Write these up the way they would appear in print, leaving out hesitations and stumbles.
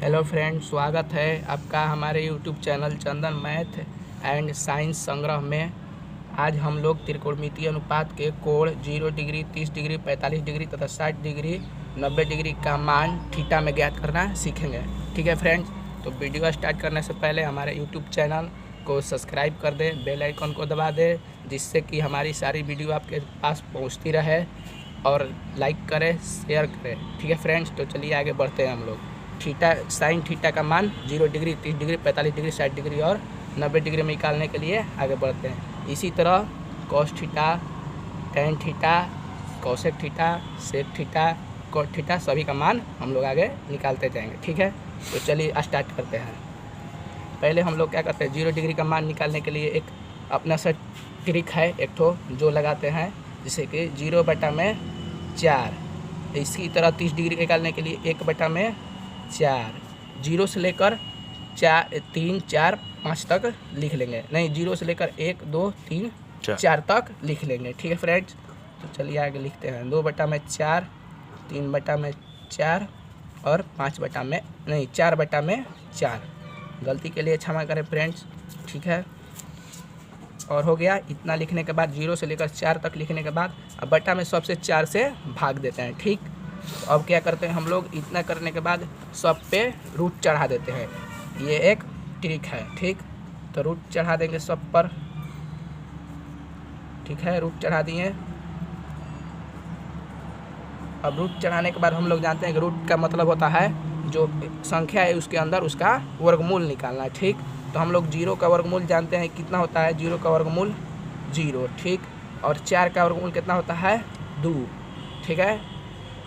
Hello friend, स्वागत है आपका हमारे YouTube channel Chandan math and science संग्रह में। आज हम लोग त्रिकोणमितीय अनुपात के कोण 0 डिग्री, 30 डिग्री, 45 डिग्री तथा 60 डिग्री, 90 डिग्री का मान थीटा में ज्ञात करना सीखेंगे। ठीक है फ्रेंड्स, तो वीडियो स्टार्ट करने से पहले हमारे यूट्यूब चैनल को सब्सक्राइब कर दें, बेल आइकन को दबा दें, जिससे कि हमारी सारी वीडियो आपके पास पहुँचती रहे, और लाइक करें, शेयर करें। ठीक है फ्रेंड्स, तो चलिए आगे बढ़ते हैं हम लोग। थीटा, साइन थीटा का मान 0 डिग्री, 30 डिग्री, 45 डिग्री, 60 डिग्री और 90 डिग्री में निकालने के लिए आगे बढ़ते हैं। इसी तरह cos theta, tan theta, cosec theta, sec theta, cot theta सभी का मान हम लोग आगे निकालते जाएंगे। ठीक है, तो चलिए स्टार्ट करते हैं। पहले हम लोग क्या करते हैं, 0 डिग्री का मान निकालने के लिए एक अपना सा ट्रिक है, एक ठो जो लगाते हैं, जैसे कि 0/4। इसी तरह 30 डिग्री निकालने के लिए 1/4, 0 से लेकर 4, 3, 4, 5 तक लिख लेंगे। नहीं, 0 से लेकर 1, 2, 3, 4 तक लिख लेंगे। ठीक है फ्रेंड्स, तो चलिए आगे लिखते हैं। 2/4, 3/4 और 4/4। गलती के लिए क्षमा करें फ्रेंड्स। ठीक है, और हो गया। इतना लिखने के बाद 0 से लेकर 4 तक लिखने के बाद अब बटा में सबसे 4 से भाग देते हैं। ठीक, तो अब क्या करते हैं हम लोग, इतना करने के बाद सब पे रूट चढ़ा देते हैं। ये एक ट्रिक है। ठीक, तो रूट चढ़ा देंगे सब पर। ठीक है, रूट चढ़ा दिए। अब रूट चढ़ाने के बाद हम लोग जानते हैं कि रूट का मतलब होता है जो संख्या है उसके अंदर उसका वर्गमूल निकालना है। ठीक, तो हम लोग 0 का वर्गमूल जानते हैं कितना होता है। 0 का वर्गमूल 0। ठीक, और 4 का वर्गमूल कितना होता है, 2। ठीक है,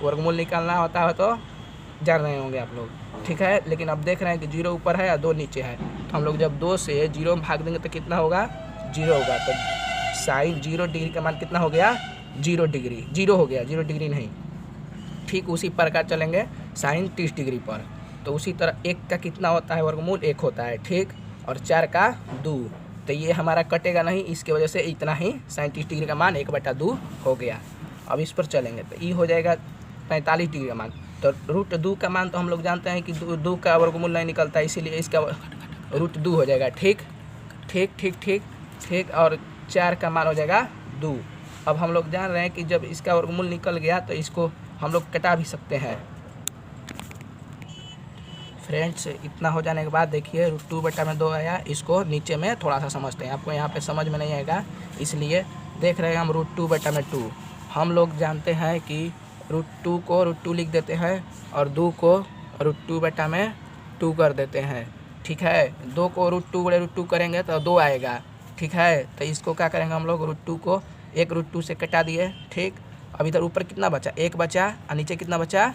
वर्गमूल निकालना होता है तो जान रहे होंगे आप लोग। ठीक है, लेकिन अब देख रहे हैं कि 0 ऊपर है और 2 नीचे है, तो हम लोग जब 2 से 0 में भाग देंगे तो कितना होगा, 0 होगा। तो साइन 0 डिग्री का मान कितना हो गया, 0 डिग्री। 0 हो गया, 0 डिग्री नहीं। ठीक, उसी प्रकार चलेंगे साइन 30 डिग्री पर। तो उसी तरह 1 का कितना होता है वर्गमूल, 1 होता है। ठीक, और 4 का 2। तो ये हमारा कटेगा नहीं, इसके वजह से इतना ही साइन 30 डिग्री का मान 1/2 हो गया। अब इस पर चलेंगे तो ये हो जाएगा 45 डिग्री का मान। तो √2 का मान तो हम लोग जानते हैं कि 2 का वर्गमूल नहीं निकलता, इसीलिए इसका √2 हो जाएगा। ठीक ठीक ठीक ठीक ठीक, और 4 का मान हो जाएगा 2। अब हम लोग जान रहे हैं कि जब इसका वर्गमूल निकल गया तो इसको हम लोग कटा भी सकते हैं। फ्रेंड्स, इतना हो जाने के बाद देखिए √2/2 आया। इसको नीचे में थोड़ा सा समझते हैं, आपको यहाँ पे समझ में नहीं आएगा, इसलिए देख रहे हैं हम √2/2। हम लोग जानते हैं कि √2 को √2 लिख देते हैं और 2 को √2/2 कर देते हैं। ठीक है, 2 को √2 करेंगे तो 2 आएगा। ठीक है, तो इसको क्या करेंगे हम लोग, √2 को एक √2 से कटा दिए। ठीक, अब इधर ऊपर कितना बचा, 1 बचा, और नीचे कितना बचा,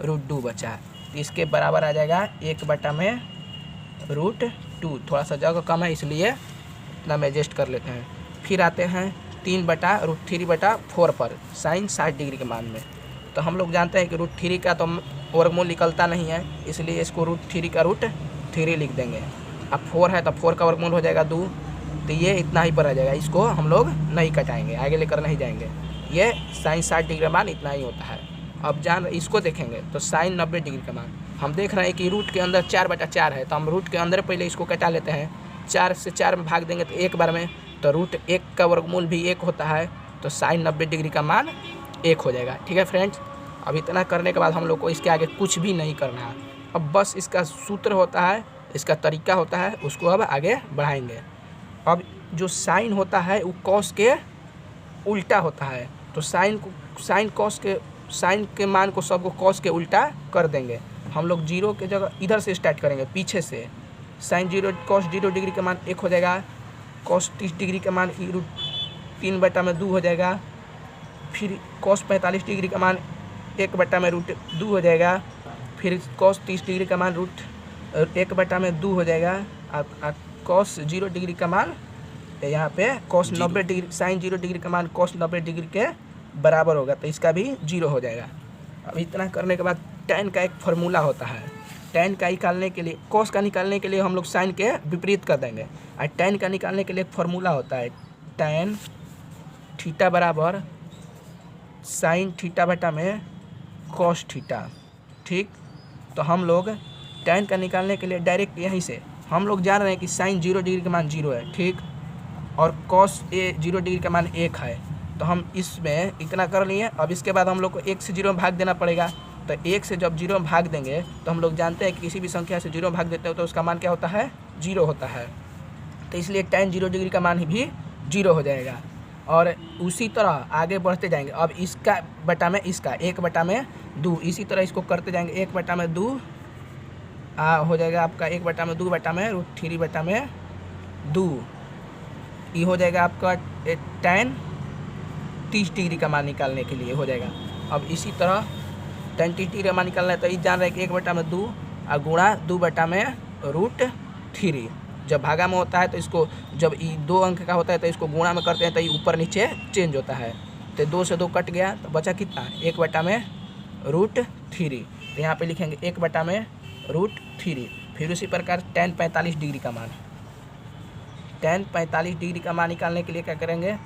√2 बचा। तो इसके बराबर आ जाएगा 1/√2। थोड़ा सा जगह कम है इसलिए इतना हम एडजस्ट कर लेते हैं। फिर आते हैं 3/√3/4 पर साइन 60 डिग्री के मान में। तो हम लोग जानते हैं कि √3 का तो वर्गमूल निकलता नहीं है, इसलिए इसको √3 का √3 लिख देंगे। अब 4 है तो 4 का वर्गमूल हो जाएगा 2। तो ये इतना ही पर आ जाएगा, इसको हम लोग नहीं कटाएंगे, आगे लेकर नहीं जाएंगे। ये साइन 60 डिग्री का मान इतना ही होता है। अब इसको देखेंगे तो साइन 90 डिग्री का मान हम देख रहे हैं कि रूट के अंदर 4/4 है, तो हम रूट के अंदर पहले इसको कटा लेते हैं। 4 से 4 में भाग देंगे तो एक बार में, तो √1 का वर्गमूल भी 1 होता है, तो साइन 90 डिग्री का मान 1 हो जाएगा। ठीक है फ्रेंड्स, अब इतना करने के बाद हम लोग को इसके आगे कुछ भी नहीं करना है। अब बस इसका सूत्र होता है, इसका तरीका होता है, उसको अब आगे बढ़ाएंगे। अब जो साइन होता है वो कॉस के उल्टा होता है, तो साइन के मान को सबको कॉस के उल्टा कर देंगे। हम लोग 0 के जगह इधर से स्टार्ट करेंगे, पीछे से। साइन 0 कॉस 0 डिग्री का मान 1 हो जाएगा। कॉस 30 डिग्री का मान √3/2 हो जाएगा। फिर कॉस 45 डिग्री का मान 1/√2 हो जाएगा। फिर कॉस 30 डिग्री का मान √1/2 हो जाएगा। कॉस 0 डिग्री का मान यहाँ पे कॉस 90 डिग्री, साइन 0 डिग्री का मान कॉस 90 डिग्री के बराबर होगा, तो इसका भी 0 हो जाएगा। अब इतना करने के बाद tan का एक फार्मूला होता है। tan का निकालने के लिए, कॉस का निकालने के लिए हम लोग साइन के विपरीत कर देंगे, और tan का निकालने के लिए एक फार्मूला होता है, tan थीटा बराबर साइन थीटा/कॉस थीटा। ठीक, तो हम लोग tan का निकालने के लिए डायरेक्ट यहीं से हम लोग जान रहे हैं कि sin 0 डिग्री का मान 0 है, ठीक, और cos A 0 डिग्री का मान 1 है। तो हम इसमें इतना कर लिए। अब इसके बाद हम लोग को 1 से 0 में भाग देना पड़ेगा। तो 1 से जब 0 में भाग देंगे तो हम लोग जानते हैं कि किसी भी संख्या से 0 में भाग देते हो तो उसका मान क्या होता है, 0 होता है। तो इसलिए tan 0 डिग्री का मान भी 0 हो जाएगा। और उसी तरह आगे बढ़ते जाएंगे। अब इसका बटा में इसका 1/2, इसी तरह इसको करते जाएंगे। 1/2 हो जाएगा आपका 1/2/√3/2। ये हो जाएगा आपका tan 30 डिग्री का मान निकालने के लिए हो जाएगा। अब इसी तरह tan 30 डिग्री का मान निकालना है तो ये जान रहे हैं कि 1/2 और गुणा 2/√3। जब भागा में होता है तो इसको, जब ये 2 अंक का होता है तो इसको गुणा में करते हैं तो ये ऊपर नीचे चेंज होता है। तो 2 से 2 कट गया तो बचा कितना, 1/√3। तो यहाँ पे लिखेंगे 1/√3। फिर उसी प्रकार tan 45 डिग्री का मान, tan 45 डिग्री का मान निकालने के लिए क्या करेंगे,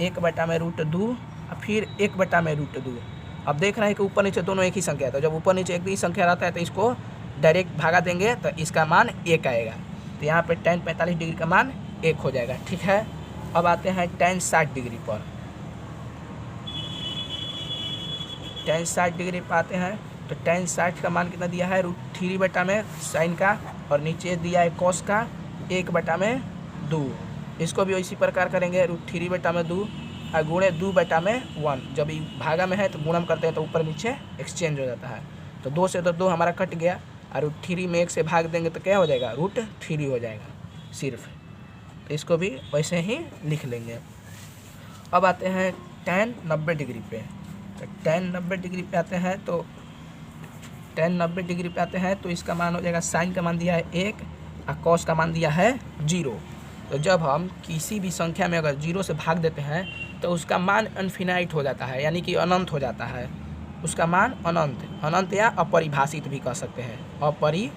1/√2 और फिर 1/√2। अब देख रहे हैं कि ऊपर नीचे दोनों एक ही संख्या था। जब ऊपर नीचे एक ही संख्या रहता है तो इसको डायरेक्ट भागा देंगे तो इसका मान 1 आएगा। तो यहाँ पे tan 45 डिग्री का मान 1 हो जाएगा, ठीक है। अब आते हैं tan 60 डिग्री पर। tan 60 डिग्री पर आते हैं तो tan 60 का मान कितना दिया है, √3 बटा में साइन का, और नीचे दिया है cos का 1/2। इसको भी इसी प्रकार करेंगे, √3/2 और गुणे 2/1। जब ये भागा में है तो गुणम करते हैं तो ऊपर नीचे एक्सचेंज हो जाता है। तो 2 से तो 2 हमारा कट गया और √3 में 1 से भाग देंगे तो क्या हो जाएगा, √3 हो जाएगा सिर्फ। तो इसको भी वैसे ही लिख लेंगे। अब आते हैं tan 90 डिग्री पे। तो tan 90 डिग्री पे आते हैं तो tan 90 डिग्री पे आते हैं तो इसका मान हो जाएगा, साइन का मान दिया है 1 और cos का मान दिया है 0। तो जब हम किसी भी संख्या में अगर 0 से भाग देते हैं तो उसका मान इनफिनाइट हो जाता है, यानी कि अनंत हो जाता है। उसका मान अनंत या अपरिभाषित भी कह सकते हैं, अपरिभाषित।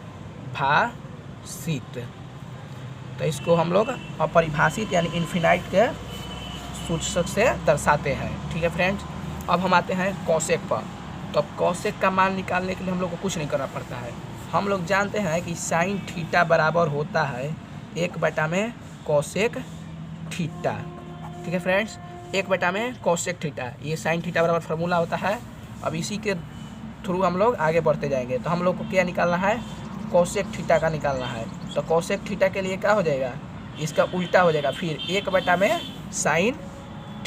तो इसको हम लोग अपरिभाषित यानी इनफिनाइट के सूचक से दर्शाते हैं, ठीक है फ्रेंड्स। अब हम आते हैं कॉसेक पर। तो अब कॉसेक का मान निकालने के लिए हम लोग को कुछ नहीं करना पड़ता है। हम लोग जानते हैं कि साइन थीटा बराबर होता है 1/cosec थीटा, ठीक है फ्रेंड्स, 1/cosec थीटा। ये साइन थीटा बराबर फार्मूला होता है। अब इसी के थ्रू हम लोग आगे बढ़ते जाएंगे। तो हम लोग को क्या निकालना है, cosec थीटा का निकालना है। तो cosec थीटा के लिए क्या हो जाएगा, इसका उल्टा हो जाएगा, फिर 1/sin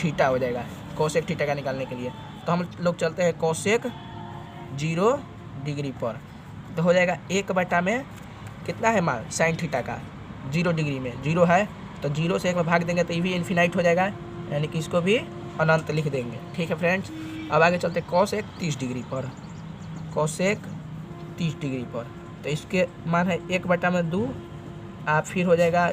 थीटा हो जाएगा cosec थीटा का निकालने के लिए। तो हम लोग चलते हैं cosec 0 डिग्री पर। तो हो जाएगा 1/, कितना है मान साइन थीटा का, 0 डिग्री में 0 है तो 0 से 1 में भाग देंगे तो ये भी इन्फिनाइट हो जाएगा, यानी कि इसको भी अनंत लिख देंगे, ठीक है फ्रेंड्स। अब आगे चलते cosec 30 डिग्री पर। cosec 30 डिग्री पर तो इसके मान है 1/2 और फिर हो जाएगा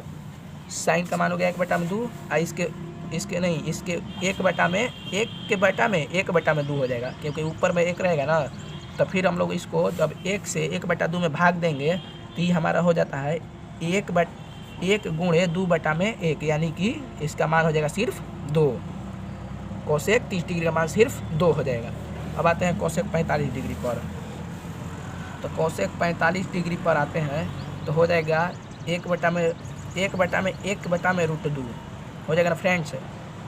साइन का मान हो गया 1/2 और इसके 1/2 हो जाएगा, क्योंकि ऊपर में 1 रहेगा ना। तो फिर हम लोग इसको जब 1 से 1/2 में भाग देंगे तो ये हमारा हो जाता है 1 गुणे 2/1, यानी कि इसका मान हो जाएगा सिर्फ 2। cosec 30 डिग्री का मान सिर्फ 2 हो जाएगा। अब आते हैं cosec 45 डिग्री पर। तो cosec 45 डिग्री पर आते हैं तो हो जाएगा 1/√2 हो जाएगा ना फ्रेंड्स,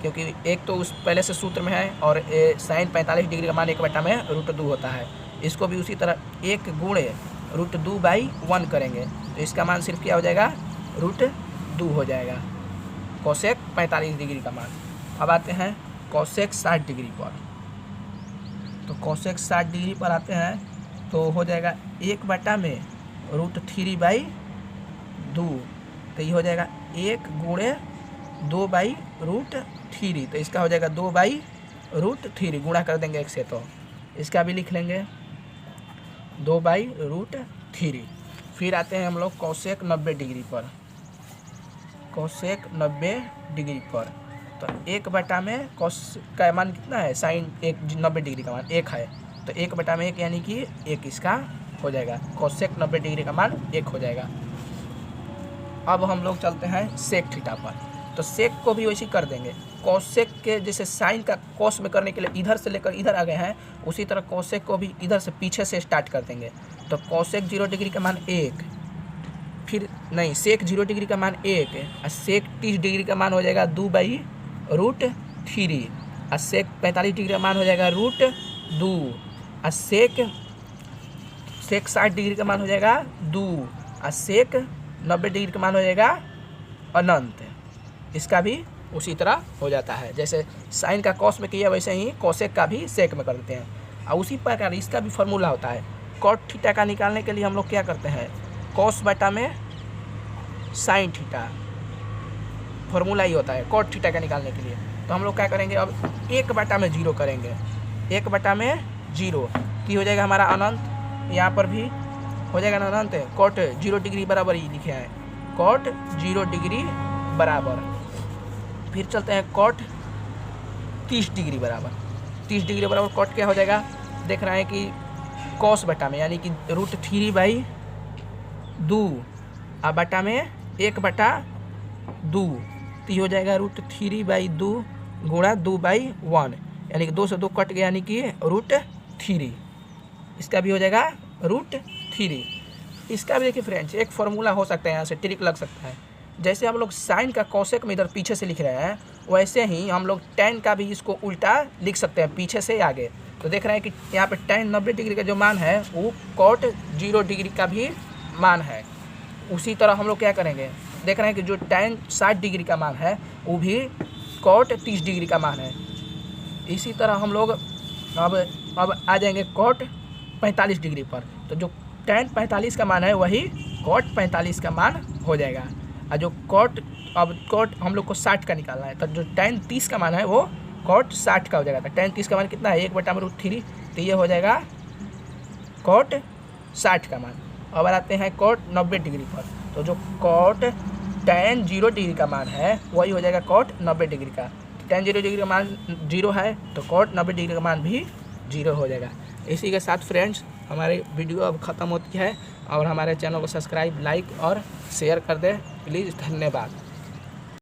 क्योंकि एक तो उस पहले से सूत्र में है और साइन 45 डिग्री का मान 1/√2 होता है। इसको भी उसी तरह 1 गुणे √2/1 करेंगे तो इसका मान सिर्फ क्या हो जाएगा, √2 हो जाएगा cosec 45 डिग्री का मान। अब आते हैं cosec 60 डिग्री पर। तो cosec 60 डिग्री पर आते हैं तो हो जाएगा 1/√3/2। तो ये हो जाएगा 1 गुणे 2/√3। तो इसका हो जाएगा 2/√3, गुणा कर देंगे 1 से तो इसका भी लिख लेंगे 2/√3। फिर आते हैं हम लोग cosec 90 डिग्री पर। cosec 90 डिग्री पर तो 1/, cos का मान कितना है, साइन 90 डिग्री का मान 1 है तो 1/1 यानी कि 1 इसका हो जाएगा। cosec 90 डिग्री का मान 1 हो जाएगा। अब हम लोग चलते हैं sec थीटा पर। तो sec को भी वैसे कर देंगे। cosec के जैसे साइन का cos में करने के लिए इधर से लेकर इधर आ गए हैं, उसी तरह cosec को भी इधर से पीछे से स्टार्ट कर देंगे। तो कोसेक 0 डिग्री का मान 1, फिर नहीं सेक 0 डिग्री का मान 1 और सेक 30 डिग्री का मान हो जाएगा 2/√3 और सेक 45 डिग्री का मान हो जाएगा √2 और सेक 60 डिग्री का मान हो जाएगा 2 और सेक 90 डिग्री का मान हो जाएगा अनंत। इसका भी उसी तरह हो जाता है, जैसे साइन का कॉस में किया वैसे ही कोसेक का भी सेक में कर देते हैं। और उसी प्रकार इसका भी फार्मूला होता है। कॉट थीटा का निकालने के लिए हम लोग क्या करते हैं, कॉस बटा में साइन थीटा, फार्मूला ही होता है कॉट थीटा का निकालने के लिए। तो हम लोग क्या करेंगे, अब 1/0 करेंगे, 1/0 तो हो जाएगा हमारा अनंत। यहाँ पर भी हो जाएगा अनंत। कॉट 0 डिग्री बराबर ही लिखे हैं, कॉट 0 डिग्री बराबर। फिर चलते हैं कॉट 30 डिग्री बराबर। 30 डिग्री बराबर कॉट क्या हो जाएगा, देख रहे हैं कि कॉस बटा में यानी कि √3/2 और बटा में 1/2 तो हो जाएगा √3/2 गुणा 2/1 यानी कि 2 से 2 कट गया यानी कि √3। इसका भी हो जाएगा √3। इसका भी देखिए फ्रेंड्स एक फार्मूला हो सकता है, यहाँ से ट्रिक लग सकता है। जैसे हम लोग साइन का कोसेक में इधर पीछे से लिख रहे हैं, वैसे ही हम लोग tan का भी इसको उल्टा लिख सकते हैं पीछे से आगे। तो देख रहे हैं कि यहाँ पे tan 90 डिग्री का जो मान है वो कॉट 0 डिग्री का भी मान है। उसी तरह हम लोग क्या करेंगे, देख रहे हैं कि जो tan 60 डिग्री का मान है वो भी कॉट 30 डिग्री का मान है। इसी तरह हम लोग अब आ जाएंगे कॉट 45 डिग्री पर। तो जो tan 45 का मान है वही कॉट 45 का मान हो जाएगा। और जो कॉट हम लोग को 60 का निकालना है, तो जो tan 30 का मान है वो कॉट 60 का हो जाएगा। तो tan 30 का मान कितना है, 1/√3, तो ये हो जाएगा कॉट 60 का मान। अब आते हैं कॉट 90 डिग्री पर। तो जो कॉट tan 0 डिग्री का मान है वही हो जाएगा कॉट 90 डिग्री का। tan 0 डिग्री का मान 0 है तो कॉट 90 डिग्री का मान भी 0 हो जाएगा। इसी के साथ फ्रेंड्स हमारी वीडियो अब ख़त्म होती है, और हमारे चैनल को सब्सक्राइब, लाइक और शेयर कर दें प्लीज़। धन्यवाद।